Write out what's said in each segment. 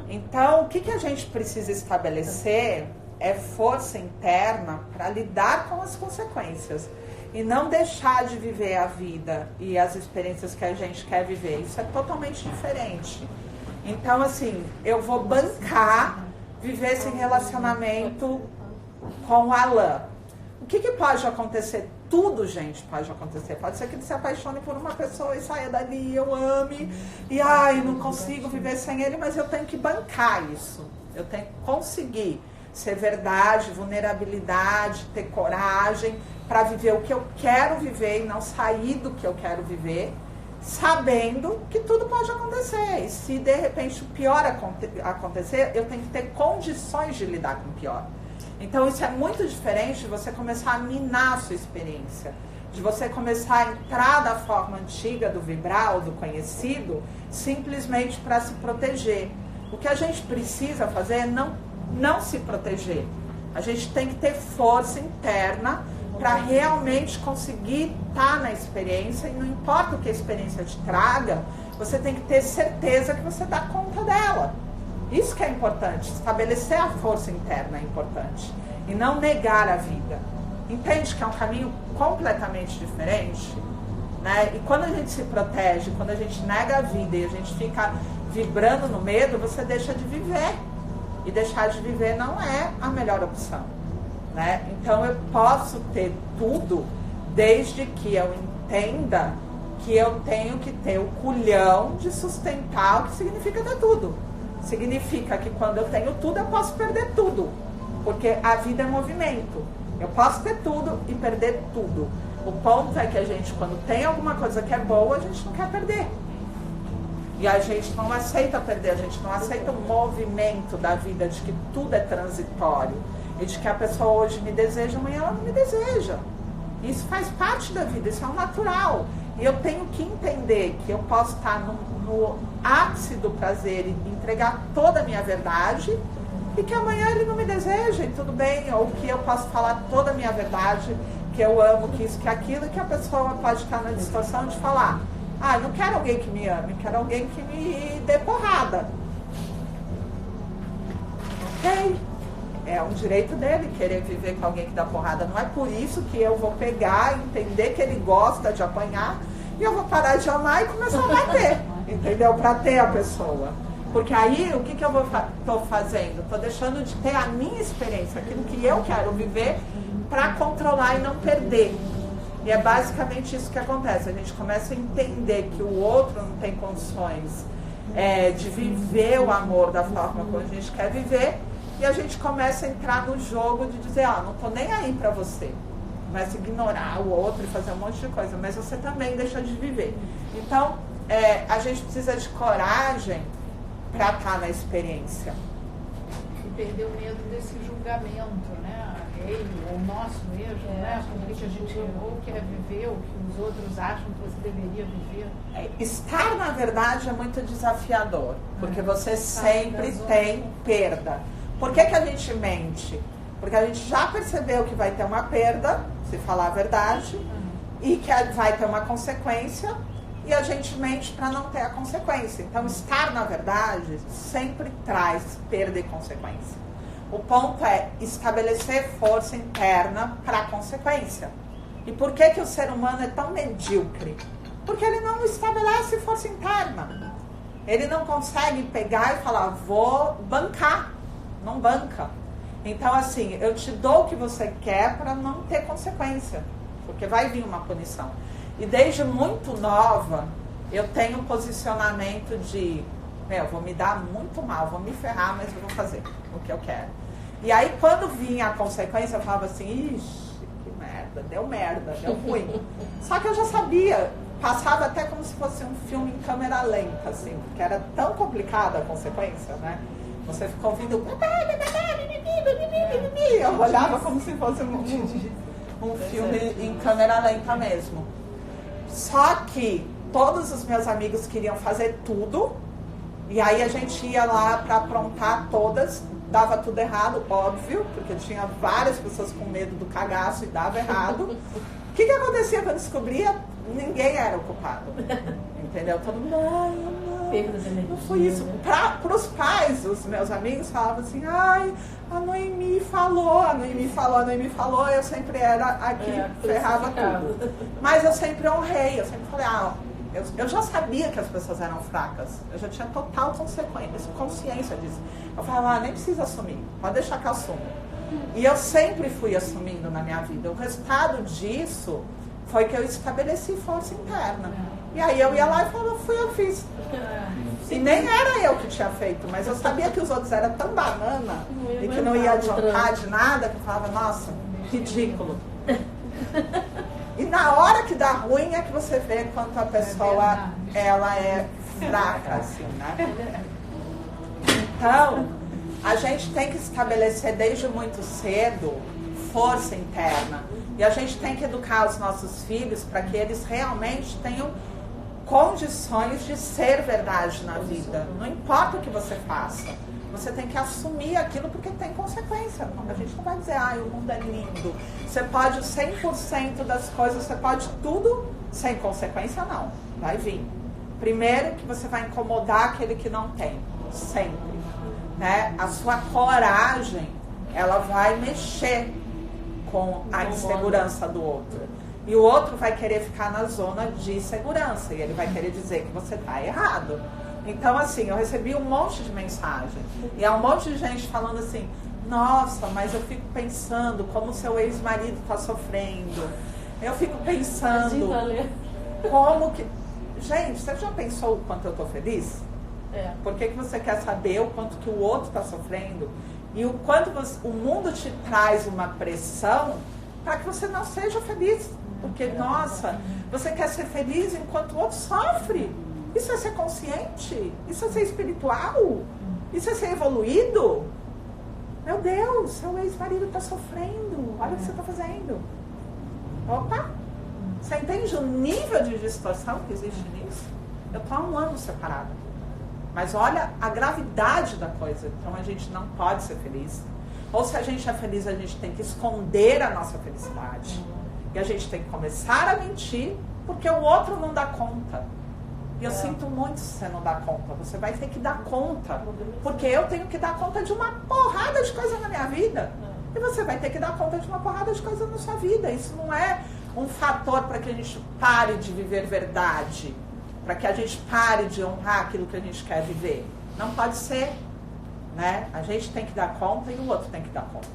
Então, o que a gente precisa estabelecer é força interna para lidar com as consequências e não deixar de viver a vida e as experiências que a gente quer viver. Isso é totalmente diferente. Então, assim, eu vou bancar viver esse relacionamento com o Alan. O que pode acontecer? Tudo, gente, pode acontecer. Pode ser que ele se apaixone por uma pessoa e saia dali, eu ame, e ai, não consigo viver sem ele, mas eu tenho que bancar isso. Eu tenho que conseguir ser verdade, vulnerabilidade, ter coragem para viver o que eu quero viver e não sair do que eu quero viver, sabendo que tudo pode acontecer. E se de repente o pior acontecer, eu tenho que ter condições de lidar com o pior. Então isso é muito diferente de você começar a minar a sua experiência, de você começar a entrar da forma antiga do vibrar ou do conhecido, simplesmente para se proteger. O que a gente precisa fazer é não se proteger. A gente tem que ter força interna para realmente conseguir estar na experiência, e não importa o que a experiência te traga, você tem que ter certeza que você dá conta dela. Isso que é importante, estabelecer a força interna é importante, e não negar a vida. Entende que é um caminho completamente diferente? Né? E quando a gente se protege, quando a gente nega a vida e a gente fica vibrando no medo, você deixa de viver. E deixar de viver não é a melhor opção. Né? Então eu posso ter tudo desde que eu entenda que eu tenho que ter o culhão de sustentar o que significa ter tudo. Significa que quando eu tenho tudo, eu posso perder tudo. Porque a vida é movimento. Eu posso ter tudo e perder tudo. O ponto é que a gente, quando tem alguma coisa que é boa, a gente não quer perder. E a gente não aceita perder, a gente não aceita o movimento da vida, de que tudo é transitório. E de que a pessoa hoje me deseja, amanhã ela não me deseja. Isso faz parte da vida, isso é o natural. E eu tenho que entender que eu posso estar no ápice do prazer e entregar toda a minha verdade, e que amanhã ele não me deseja, e tudo bem. Ou que eu posso falar toda a minha verdade, que eu amo, que isso, que aquilo, e que a pessoa pode estar na distorção de falar: ah, não quero alguém que me ame, quero alguém que me dê porrada. Ok. É um direito dele querer viver com alguém que dá porrada. Não é por isso que eu vou pegar e entender que ele gosta de apanhar e eu vou parar de amar e começar a bater. Entendeu? Pra ter a pessoa. Porque aí, o que eu tô fazendo? Tô deixando de ter a minha experiência, aquilo que eu quero viver, para controlar e não perder. E é basicamente isso que acontece. A gente começa a entender que o outro não tem condições de viver o amor da forma como a gente quer viver, e a gente começa a entrar no jogo de dizer: ah, não tô nem aí pra você. Começa a ignorar o outro e fazer um monte de coisa, mas você também deixa de viver. Então, a gente precisa de coragem para estar na experiência. E perder o medo desse julgamento, né? Ele, ou o nosso mesmo, né? Porque a gente ou quer viver, o que os outros acham que você deveria viver. Estar na verdade é muito desafiador, porque você sempre tem perda. Por que a gente mente? Porque a gente já percebeu que vai ter uma perda, se falar a verdade, e que vai ter uma consequência, e a gente mente para não ter a consequência. Então, estar na verdade sempre traz perda e consequência. O ponto é estabelecer força interna para a consequência. E por que o ser humano é tão medíocre? Porque ele não estabelece força interna. Ele não consegue pegar e falar: vou bancar. Não banca. Então, assim, eu te dou o que você quer para não ter consequência, porque vai vir uma punição. E desde muito nova, eu tenho um posicionamento de: vou me dar muito mal, vou me ferrar, mas eu vou fazer o que eu quero. E aí, quando vinha a consequência, eu falava assim: ixi, que merda, deu ruim. Só que eu já sabia, passava até como se fosse um filme em câmera lenta, assim, porque era tão complicada a consequência, né? Você ficou ouvindo, eu olhava como se fosse um filme em câmera lenta mesmo. Só que todos os meus amigos queriam fazer tudo, e aí a gente ia lá para aprontar todas, dava tudo errado, óbvio, porque tinha várias pessoas com medo do cagaço e dava errado. O que acontecia quando descobria? Ninguém era o culpado. Entendeu? Todo mundo, ai, não foi isso. Para os pais, os meus amigos falavam assim, ai, a Noemi falou, eu sempre era a que ferrava tudo. Mas eu sempre honrei, eu sempre falei, eu já sabia que as pessoas eram fracas, eu já tinha total consciência disso. Eu falava, nem precisa assumir, pode deixar que eu assumo. E eu sempre fui assumindo na minha vida. O resultado disso foi que eu estabeleci força interna. E aí eu ia lá e falava, eu fiz. E nem era eu que tinha feito, mas eu sabia que os outros eram tão banana e que não ia adiantar de nada, que eu falava, nossa, ridículo. E na hora que dá ruim é que você vê quanto a pessoa ela é fraca, assim, né? Então, a gente tem que estabelecer desde muito cedo força interna. E a gente tem que educar os nossos filhos para que eles realmente tenham condições de ser verdade na vida. Não importa o que você faça. Você tem que assumir aquilo porque tem consequência. A gente não vai dizer, o mundo é lindo. Você pode 100% das coisas, você pode tudo sem consequência, não. Vai vir. Primeiro que você vai incomodar aquele que não tem. Sempre. Né? A sua coragem, ela vai mexer com a insegurança do outro. E o outro vai querer ficar na zona de segurança. E ele vai querer dizer que você está errado. Então, assim, eu recebi um monte de mensagem. E é um monte de gente falando assim, nossa, mas eu fico pensando como seu ex-marido está sofrendo. Eu fico pensando como que... Gente, você já pensou o quanto eu estou feliz? Por que você quer saber o quanto que o outro está sofrendo? E o quanto o mundo te traz uma pressão para que você não seja feliz. Porque, nossa, você quer ser feliz enquanto o outro sofre. Isso é ser consciente? Isso é ser espiritual? Isso é ser evoluído? Meu Deus, seu ex-marido está sofrendo. Olha o que você está fazendo. Opa! Você entende o nível de distorção que existe nisso? Eu estou há 1 ano separada. Mas olha a gravidade da coisa. Então a gente não pode ser feliz. Ou se a gente é feliz, a gente tem que esconder a nossa felicidade. E a gente tem que começar a mentir, porque o outro não dá conta. E eu sinto muito se você não dá conta. Você vai ter que dar conta. Porque eu tenho que dar conta de uma porrada de coisa na minha vida. E você vai ter que dar conta de uma porrada de coisa na sua vida. Isso não é um fator para que a gente pare de viver verdade. Para que a gente pare de honrar aquilo que a gente quer viver. Não pode ser. Né? A gente tem que dar conta e o outro tem que dar conta.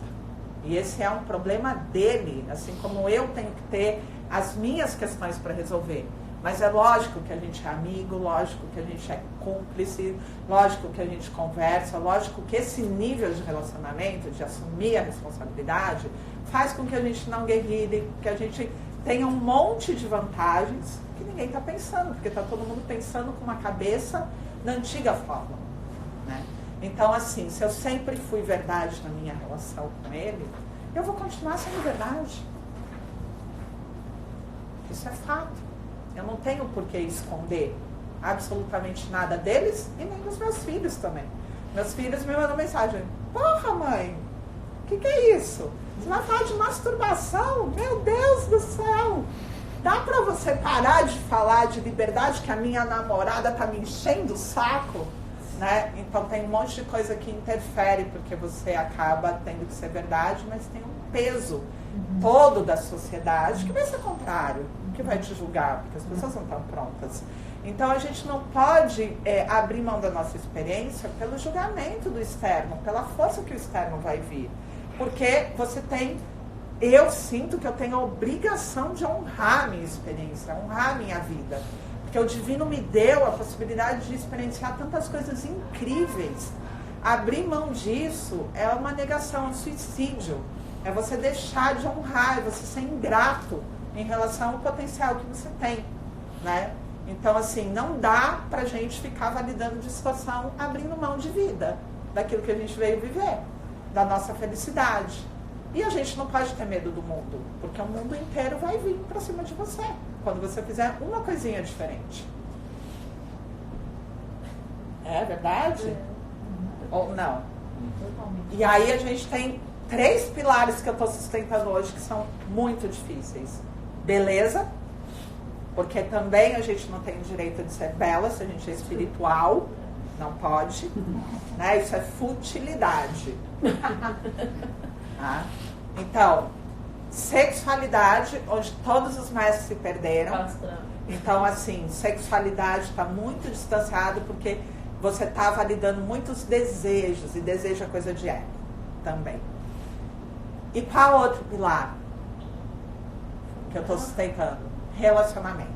E esse é um problema dele. Assim como eu tenho que ter as minhas questões para resolver. Mas é lógico que a gente é amigo, lógico que a gente é cúmplice, lógico que a gente conversa, lógico que esse nível de relacionamento, de assumir a responsabilidade, faz com que a gente não guerrilhe, que a gente tenha um monte de vantagens que ninguém está pensando, porque está todo mundo pensando com uma cabeça na antiga forma. Né? Então, assim, se eu sempre fui verdade na minha relação com ele, eu vou continuar sendo verdade. Isso é fato. Eu não tenho por que esconder absolutamente nada deles e nem dos meus filhos também. Meus filhos me mandam mensagem. Porra, mãe, o que é isso? Você vai falar de masturbação? Meu Deus do céu! Dá pra você parar de falar de liberdade que a minha namorada tá me enchendo o saco? Né? Então tem um monte de coisa que interfere, porque você acaba tendo que ser verdade, mas tem um peso todo da sociedade que vai ser contrário, que vai te julgar, porque as pessoas não estão prontas. Então a gente não pode abrir mão da nossa experiência pelo julgamento do externo, pela força que o externo vai vir. Porque você tem, eu sinto que eu tenho a obrigação de honrar a minha experiência, honrar a minha vida. Porque o divino me deu a possibilidade de experienciar tantas coisas incríveis. Abrir mão disso é uma negação, um suicídio. É você deixar de honrar, é você ser ingrato em relação ao potencial que você tem, né? Então, assim, não dá pra gente ficar validando distorção, abrindo mão de vida, daquilo que a gente veio viver, da nossa felicidade. E a gente não pode ter medo do mundo, porque o mundo inteiro vai vir pra cima de você, quando você fizer uma coisinha diferente. É verdade? Ou não? E aí a gente tem 3 pilares que eu estou sustentando hoje que são muito difíceis. Beleza, Porque também a gente não tem o direito de ser bela se a gente é espiritual. Não pode. Né? Isso é futilidade. Tá? Então, sexualidade, onde todos os mestres se perderam. Então, assim, sexualidade está muito distanciado porque você está validando muitos desejos, e desejo é coisa de ego também. E qual outro pilar que eu estou sustentando? Relacionamento.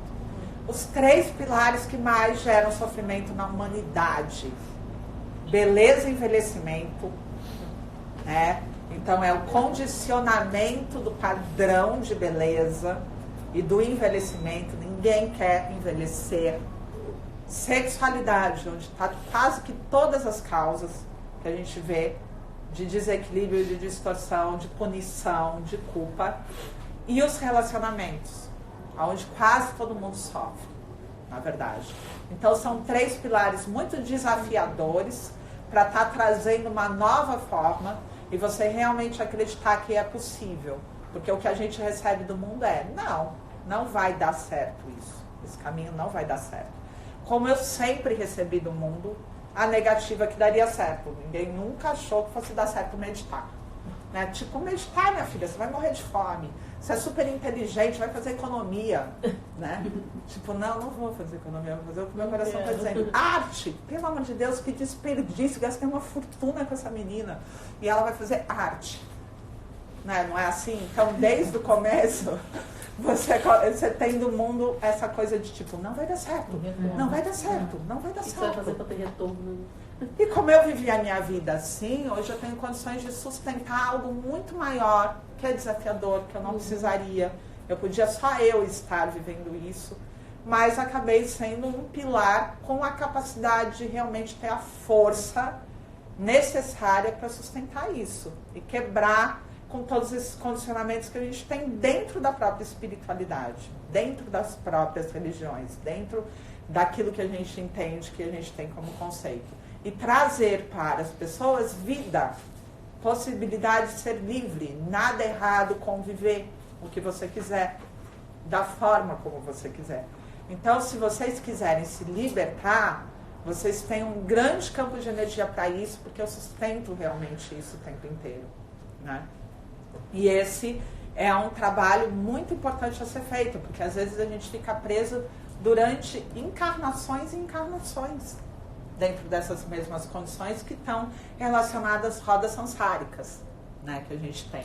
Os 3 pilares que mais geram sofrimento na humanidade. Beleza e envelhecimento, né? Então é o condicionamento do padrão de beleza e do envelhecimento. Ninguém quer envelhecer. Sexualidade, onde está quase que todas as causas que a gente vê de desequilíbrio, de distorção, de punição, de culpa. E os relacionamentos, onde quase todo mundo sofre, na verdade. Então são 3 pilares muito desafiadores para estar trazendo uma nova forma e você realmente acreditar que é possível. Porque o que a gente recebe do mundo é, não vai dar certo isso. Esse caminho não vai dar certo. Como eu sempre recebi do mundo a negativa que daria certo. Ninguém nunca achou que fosse dar certo meditar. Né? Tipo, meditar, minha filha, você vai morrer de fome. Você é super inteligente, vai fazer economia. Né? Tipo, não vou fazer economia, vou fazer o que meu coração está dizendo. Arte! Pelo amor de Deus, que desperdício, gastei uma fortuna com essa menina. E ela vai fazer arte. Né? Não é assim? Então, desde o começo... Você tem do mundo essa coisa de tipo, não vai dar certo, não vai dar certo, não vai dar certo. O que você vai fazer para ter retorno? E como eu vivi a minha vida assim, hoje eu tenho condições de sustentar algo muito maior, que é desafiador, que eu não precisaria. Eu podia só eu estar vivendo isso, mas acabei sendo um pilar com a capacidade de realmente ter a força necessária para sustentar isso e quebrar com todos esses condicionamentos que a gente tem dentro da própria espiritualidade, dentro das próprias religiões, dentro daquilo que a gente entende, que a gente tem como conceito. E trazer para as pessoas vida, possibilidade de ser livre, nada errado com viver o que você quiser, da forma como você quiser. Então, se vocês quiserem se libertar, vocês têm um grande campo de energia para isso, porque eu sustento realmente isso o tempo inteiro, né? E esse é um trabalho muito importante a ser feito, porque às vezes a gente fica preso durante encarnações e encarnações dentro dessas mesmas condições que estão relacionadas às rodas sansáricas, né, que a gente tem.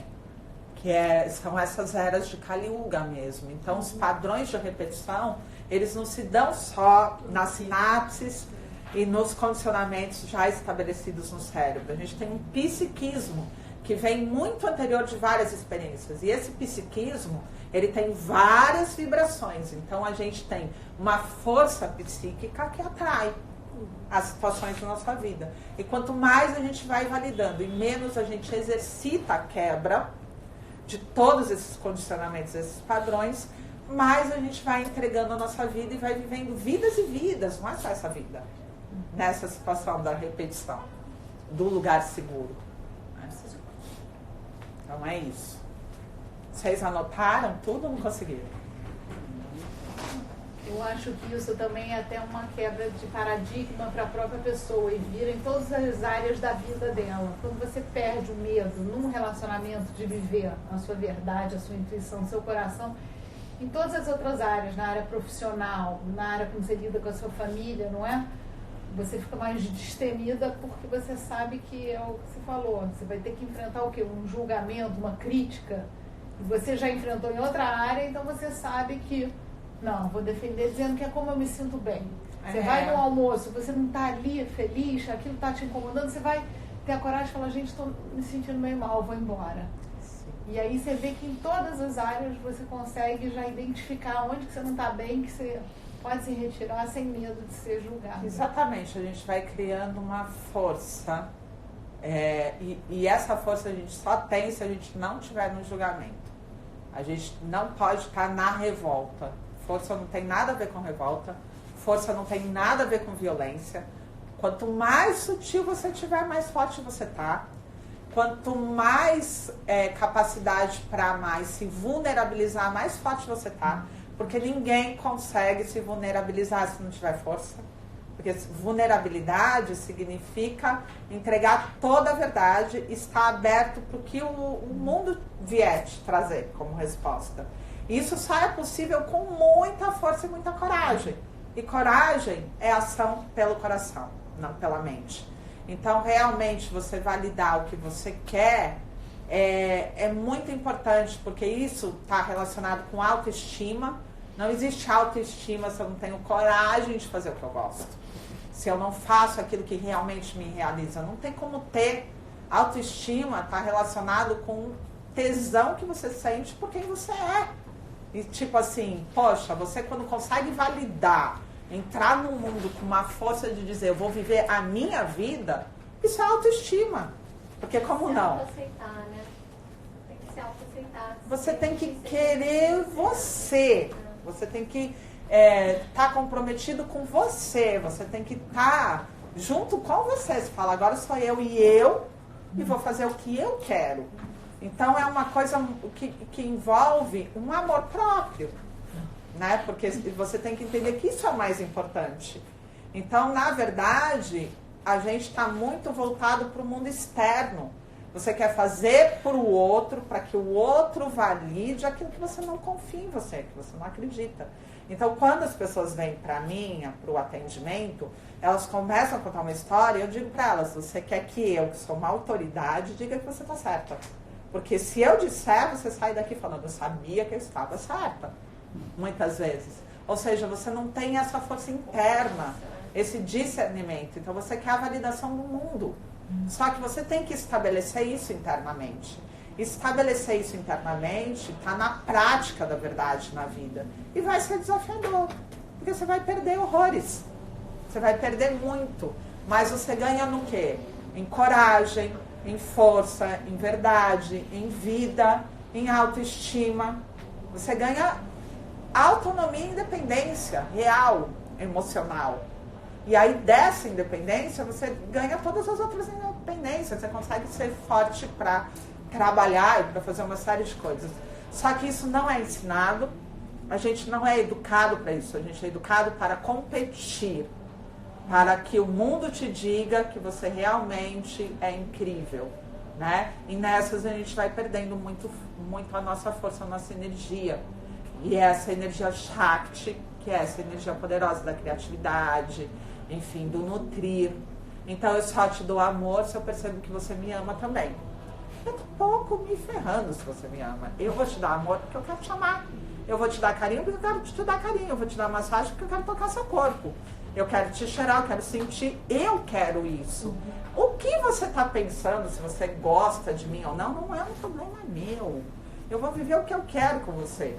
São essas eras de Kali Yuga mesmo. Então, os padrões de repetição, eles não se dão só nas sinapses e nos condicionamentos já estabelecidos no cérebro. A gente tem um psiquismo que vem muito anterior de várias experiências. E esse psiquismo, ele tem várias vibrações. Então, a gente tem uma força psíquica que atrai as situações da nossa vida. E quanto mais a gente vai validando e menos a gente exercita a quebra de todos esses condicionamentos, esses padrões, mais a gente vai entregando a nossa vida e vai vivendo vidas e vidas, não é só essa vida, nessa situação da repetição, do lugar seguro. Então é isso. Vocês anotaram tudo ou não conseguiram? Eu acho que isso também é até uma quebra de paradigma para a própria pessoa e vira em todas as áreas da vida dela. Quando você perde o medo num relacionamento de viver a sua verdade, a sua intuição, o seu coração, em todas as outras áreas, na área profissional, na área como você lida com a sua família, não é? Você fica mais destemida porque você sabe que é o que você falou. Você vai ter que enfrentar o quê? Um julgamento, uma crítica. E você já enfrentou em outra área, então você sabe que, não, vou defender dizendo que é como eu me sinto bem. Você vai no almoço, você não está ali feliz, aquilo está te incomodando, você vai ter a coragem de falar, gente, estou me sentindo meio mal, vou embora. Sim. E aí você vê que em todas as áreas você consegue já identificar onde que você não está bem, que você pode se retirar sem medo de ser julgado. Exatamente, a gente vai criando uma força e essa força a gente só tem se a gente não estiver no julgamento. A gente não pode estar na revolta. Força não tem nada a ver com revolta, força não tem nada a ver com violência. Quanto mais sutil você tiver, mais forte você tá. Quanto mais capacidade para amar e se vulnerabilizar, mais forte você tá. Porque ninguém consegue se vulnerabilizar se não tiver força. Porque vulnerabilidade significa entregar toda a verdade, estar aberto para o que o mundo vier te trazer como resposta. Isso só é possível com muita força e muita coragem. E coragem é ação pelo coração, não pela mente. Então, realmente, você validar o que você quer é muito importante, porque isso está relacionado com autoestima. Não existe autoestima se eu não tenho coragem de fazer o que eu gosto. Se eu não faço aquilo que realmente me realiza. Não tem como ter. Autoestima está relacionado com o tesão que você sente por quem você é. E tipo assim, poxa, você quando consegue validar, entrar num mundo com uma força de dizer, eu vou viver a minha vida, isso é autoestima. Porque como não? Autoaceitar, né? Tem que se autoaceitar. Você tem que querer você. Você tem que estar comprometido com você. Você tem que estar junto com você. Você fala, agora sou eu e vou fazer o que eu quero. Então é uma coisa que envolve um amor próprio, né? Porque você tem que entender que isso é o mais importante. Então, na verdade, a gente está muito voltado para o mundo externo. Você quer fazer para o outro, para que o outro valide aquilo que você não confia em você, que você não acredita. Então, quando as pessoas vêm para mim, para o atendimento, elas começam a contar uma história, eu digo para elas, você quer que eu, que sou uma autoridade, diga que você está certa. Porque se eu disser, você sai daqui falando, eu sabia que eu estava certa. Muitas vezes. Ou seja, você não tem essa força interna, esse discernimento. Então, você quer a validação do mundo. Só que você tem que estabelecer isso internamente. Estabelecer isso internamente está na prática da verdade na vida. E vai ser desafiador. Porque você vai perder horrores. Você vai perder muito. Mas você ganha no quê? Em coragem, em força, em verdade, em vida, em autoestima. Você ganha autonomia e independência real, emocional. E aí dessa independência você ganha todas as outras independências. Você consegue ser forte para trabalhar e para fazer uma série de coisas. Só que isso não é ensinado. A gente não é educado para isso. A gente é educado para competir. Para que o mundo te diga que você realmente é incrível, né? E nessas a gente vai perdendo muito a nossa força, a nossa energia. E essa energia Shakti, que é essa energia poderosa da criatividade, enfim, do nutrir. Então eu só te dou amor se eu percebo que você me ama também. Eu tô pouco me ferrando se você me ama. Eu vou te dar amor porque eu quero te amar. Eu vou te dar carinho porque eu quero te dar carinho. Eu vou te dar massagem porque eu quero tocar seu corpo. Eu quero te cheirar, eu quero sentir, eu quero isso. O que você está pensando, se você gosta de mim ou não, não é um problema meu. Eu vou viver o que eu quero com você.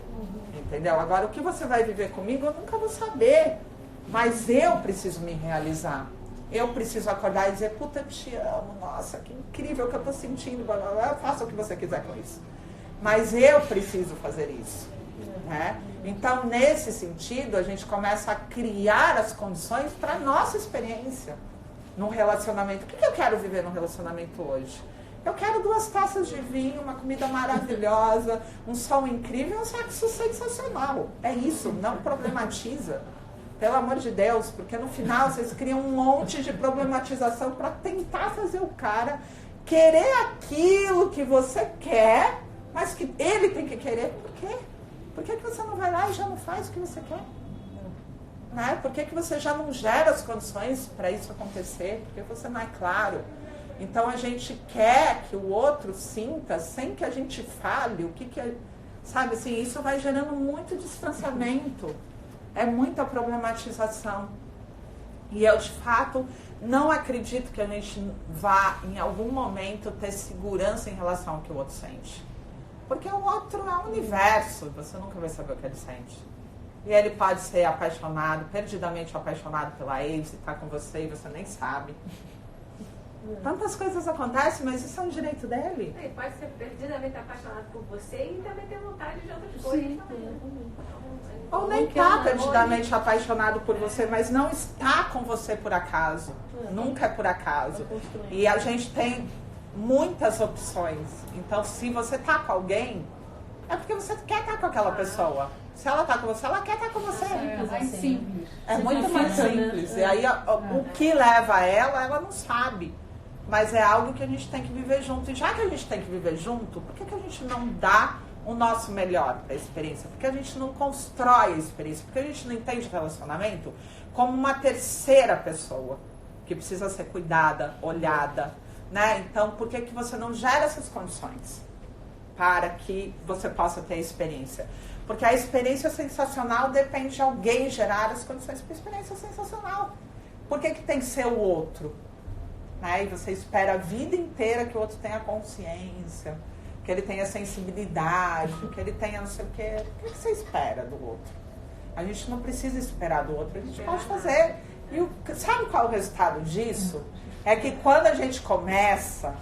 Entendeu? Agora, o que você vai viver comigo, eu nunca vou saber. Mas eu preciso me realizar. Eu preciso acordar e dizer, puta, eu te amo, nossa, que incrível que eu estou sentindo, blá, blá, blá. Faça o que você quiser com isso. Mas eu preciso fazer isso. Né? Então, nesse sentido, a gente começa a criar as condições para a nossa experiência num relacionamento. O que eu quero viver num relacionamento hoje? Eu quero 2 taças de vinho, uma comida maravilhosa, um sol incrível, um sexo sensacional. É isso, não problematiza. Pelo amor de Deus, porque no final vocês criam um monte de problematização para tentar fazer o cara querer aquilo que você quer, mas que ele tem que querer. Por quê? Por que você não vai lá e já não faz o que você quer? Né? Por que você já não gera as condições para isso acontecer? Porque você não é claro. Então a gente quer que o outro sinta sem que a gente fale o que é. Sabe assim, isso vai gerando muito distanciamento. É muita problematização. E eu, de fato, não acredito que a gente vá, em algum momento, ter segurança em relação ao que o outro sente. Porque o outro é um universo, você nunca vai saber o que ele sente. E ele pode ser apaixonado, perdidamente apaixonado pela ex, e tá com você e você nem sabe. Tantas coisas acontecem, mas isso é um direito dele. Ele pode ser perdidamente apaixonado por você e também ter vontade de outras coisas. Ou nem tá perdidamente apaixonado por você, mas não está com você por acaso. Nunca é por acaso. E a gente tem muitas opções. Então, se você tá com alguém, é porque você quer estar com aquela pessoa. Se ela tá com você, ela quer estar com você. É mais simples. É muito mais simples. E aí, o que leva ela não sabe. Mas é algo que a gente tem que viver junto. E já que a gente tem que viver junto, por que a gente não dá o nosso melhor para a experiência? Por que a gente não constrói a experiência? Por que a gente não entende o relacionamento como uma terceira pessoa que precisa ser cuidada, olhada, né? Então, por que você não gera essas condições para que você possa ter a experiência? Porque a experiência sensacional depende de alguém gerar as condições para a experiência sensacional. Por que tem que ser o outro? Né? E você espera a vida inteira que o outro tenha consciência, que ele tenha sensibilidade, que ele tenha não sei o quê. O que você espera do outro? A gente não precisa esperar do outro, a gente pode fazer. E sabe qual é o resultado disso? É que quando a gente começa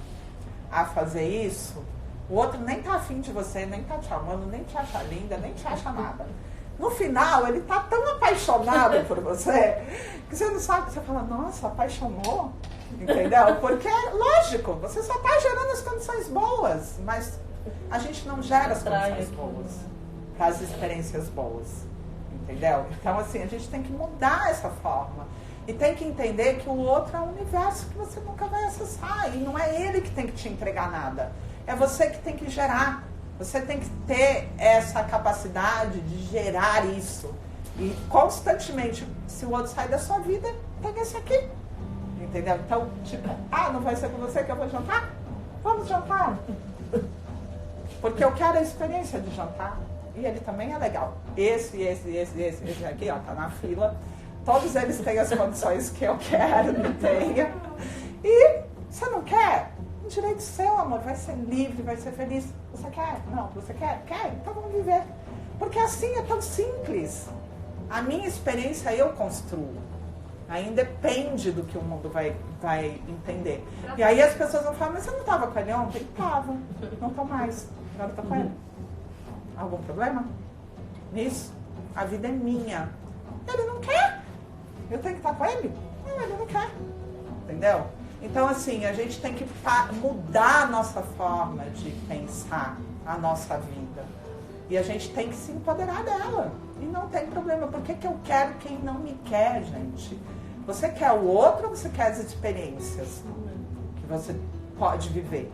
a fazer isso, o outro nem tá afim de você, nem tá te amando, nem te acha linda, nem te acha nada. No final, ele tá tão apaixonado por você, que você não sabe, você fala, nossa, apaixonou? Entendeu? Porque, lógico, você só tá gerando as condições boas, mas a gente não gera as condições boas para as experiências boas. Entendeu? Então, assim, a gente tem que mudar essa forma. E tem que entender que o outro é um universo que você nunca vai acessar. E não é ele que tem que te entregar nada. É você que tem que gerar. Você tem que ter essa capacidade de gerar isso. E constantemente, se o outro sai da sua vida, tem esse aqui. Entendeu? Então, tipo, não vai ser com você que eu vou jantar? Vamos jantar. Porque eu quero a experiência de jantar. E ele também é legal. Esse aqui, ó, tá na fila. Todos eles têm as condições que eu quero que tenha. E você não quer? Um direito seu, amor. Vai ser livre, vai ser feliz. Você quer? Não. Você quer? Quer? Então vamos viver. Porque assim é tão simples. A minha experiência eu construo. Aí depende do que o mundo vai entender. E aí as pessoas vão falar, mas você não estava com ele ontem? Tava. Não tô mais. Agora eu tô com ele. Algum problema nisso? A vida é minha. Ele não quer. Eu tenho que estar com ele? Não, ele não quer. Entendeu? Então, assim, a gente tem que mudar a nossa forma de pensar a nossa vida. E a gente tem que se empoderar dela. E não tem problema. Por que eu quero quem não me quer, gente? Você quer o outro ou você quer as experiências que você pode viver?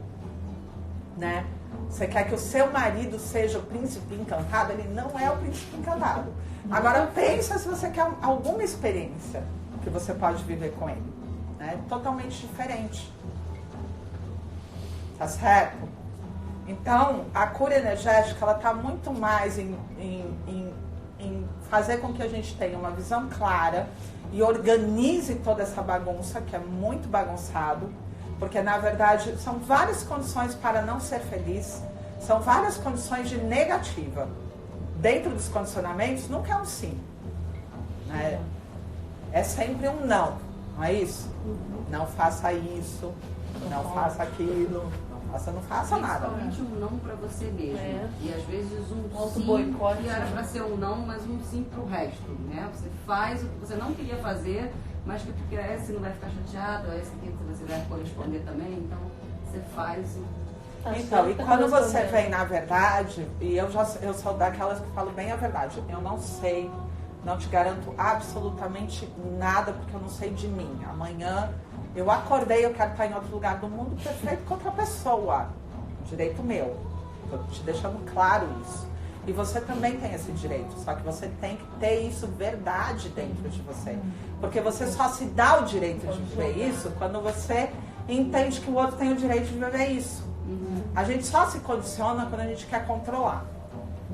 Né? Você quer que o seu marido seja o príncipe encantado? Ele não é o príncipe encantado. Agora pensa se você quer alguma experiência que você pode viver com ele. Né? Totalmente diferente. Tá certo? Então, a cura energética, ela está muito mais em fazer com que a gente tenha uma visão clara e organize toda essa bagunça, que é muito bagunçado. Porque, na verdade, são várias condições para não ser feliz, são várias condições de negativa. Dentro dos condicionamentos, nunca é um sim. Né? É sempre um não, não é isso? Não faça isso, não faça aquilo, não faça nada. Principalmente um não para você mesmo. E às vezes um sim, boicote, que era para ser um não, mas um sim para o resto. Né? Você faz o que você não queria fazer, mas que tu quer, se não vai ficar chateado, esse aqui você vai corresponder também, então você faz o... Então, e quando você vem na verdade, e eu sou daquelas que falo bem a verdade, eu não sei, não te garanto absolutamente nada, porque eu não sei de mim. Amanhã eu acordei, eu quero estar em outro lugar do mundo, perfeito, com outra pessoa. Direito meu. Estou te deixando claro isso. E você também tem esse direito, só que você tem que ter isso verdade dentro de você. Porque você só se dá o direito de viver isso quando você entende que o outro tem o direito de viver isso. A gente só se condiciona quando a gente quer controlar.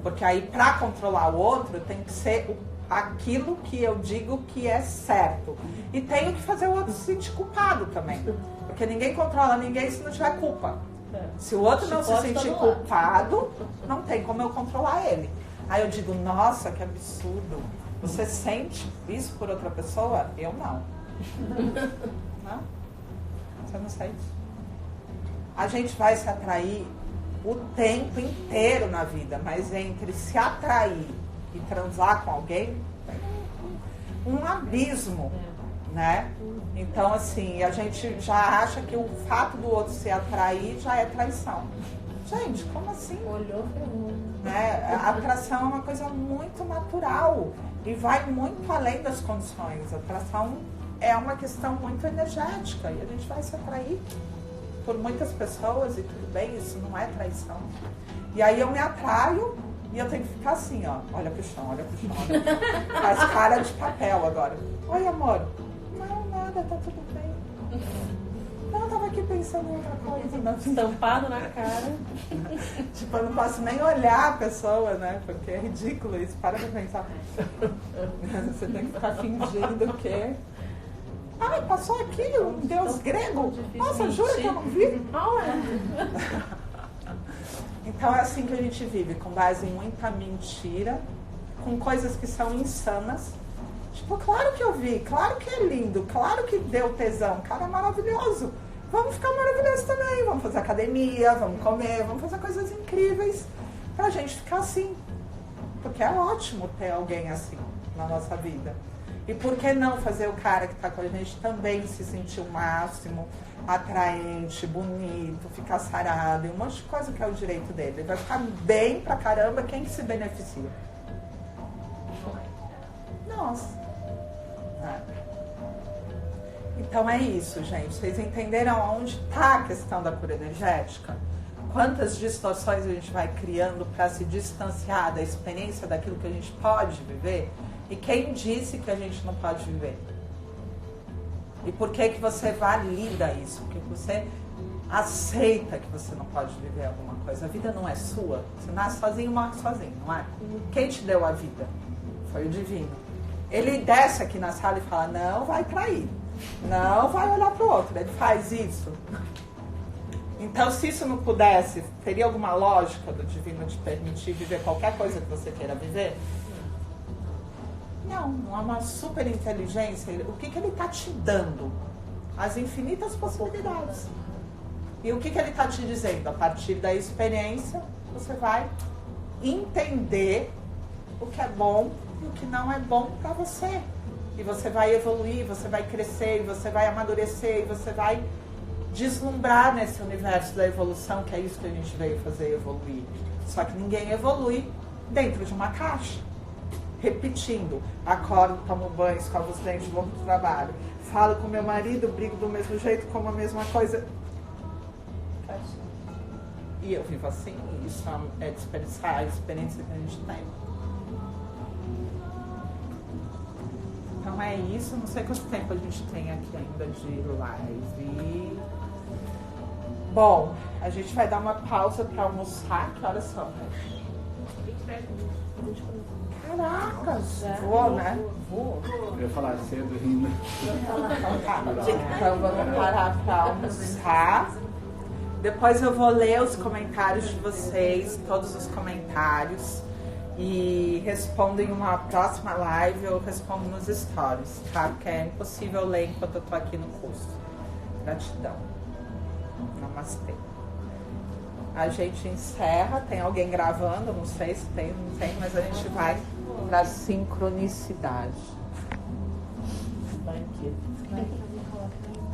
Porque aí, para controlar o outro, tem que ser aquilo que eu digo que é certo. E tenho que fazer o outro se sentir culpado também. Porque ninguém controla ninguém se não tiver culpa. Se o outro não se sentir culpado, não tem como eu controlar ele. Aí eu digo, nossa, que absurdo. Você sente isso por outra pessoa? Eu não. Não? Você não sente? A gente vai se atrair o tempo inteiro na vida, mas entre se atrair e transar com alguém, um abismo, né? Então, assim, a gente já acha que o fato do outro se atrair já é traição. Gente, como assim? Olhou, ferrou. Né? A atração é uma coisa muito natural e vai muito além das condições. A atração é uma questão muito energética e a gente vai se atrair por muitas pessoas e tudo bem, isso não é traição. E aí eu me atraio e eu tenho que ficar assim, ó, olha pro chão, olha pro chão. Olha. Faz cara de papel agora. Oi, amor. Não, nada, tá tudo bem. Não, eu tava aqui pensando em outra coisa. Não. Estampado na cara. Tipo, eu não posso nem olhar a pessoa, né? Porque é ridículo isso. Para pra pensar. Você tem que ficar fingindo que... Ai, passou aqui um deus grego? Nossa, jura que eu não vi? Então é assim que a gente vive, com base em muita mentira, com coisas que são insanas. Tipo, claro que eu vi, claro que é lindo, claro que deu tesão, cara, é maravilhoso. Vamos ficar maravilhosos também, vamos fazer academia, vamos comer, vamos fazer coisas incríveis pra gente ficar assim. Porque é ótimo ter alguém assim na nossa vida. E por que não fazer o cara que tá com a gente também se sentir o máximo, atraente, bonito, ficar sarado e um monte de coisa que é o direito dele. Ele vai ficar bem pra caramba, quem que se beneficia? Nós. Então é isso, gente. Vocês entenderam aonde está a questão da cura energética? Quantas distorções a gente vai criando para se distanciar da experiência daquilo que a gente pode viver? E quem disse que a gente não pode viver? E por que que você valida isso? Porque você aceita que você não pode viver alguma coisa. A vida não é sua. Você nasce sozinho e morre sozinho, não é? Quem te deu a vida? Foi o divino. Ele desce aqui na sala e fala, não vai trair. Não vai olhar para o outro. Ele faz isso. Então, se isso não pudesse, teria alguma lógica do divino te permitir viver qualquer coisa que você queira viver? Não, não é uma super inteligência. O que ele está te dando? As infinitas possibilidades. E o que ele está te dizendo? A partir da experiência, você vai entender o que é bom e o que não é bom para você. E você vai evoluir, você vai crescer, você vai amadurecer, e você vai deslumbrar nesse universo da evolução, que é isso que a gente veio fazer, evoluir. Só que ninguém evolui dentro de uma caixa. Repetindo, acordo, tomo banho, escovo os dentes, vou pro trabalho, falo com meu marido, brigo do mesmo jeito, como a mesma coisa. E eu vivo assim, e isso é desperdiçar a experiência que a gente tem. Então é isso, não sei quanto tempo a gente tem aqui ainda de live. Bom, a gente vai dar uma pausa para almoçar, que horas são? 23 minutos. Caracas, voa, né? Eu ia falar cedo ainda. Então vamos parar para almoçar. Depois eu vou ler os comentários de vocês, todos os comentários. E respondo em uma próxima live, eu respondo nos stories, tá? Porque é impossível ler enquanto eu tô aqui no curso. Gratidão. Namastê. A gente encerra, tem alguém gravando, não sei se tem, não tem, mas a gente vai pra sincronicidade. Banquete.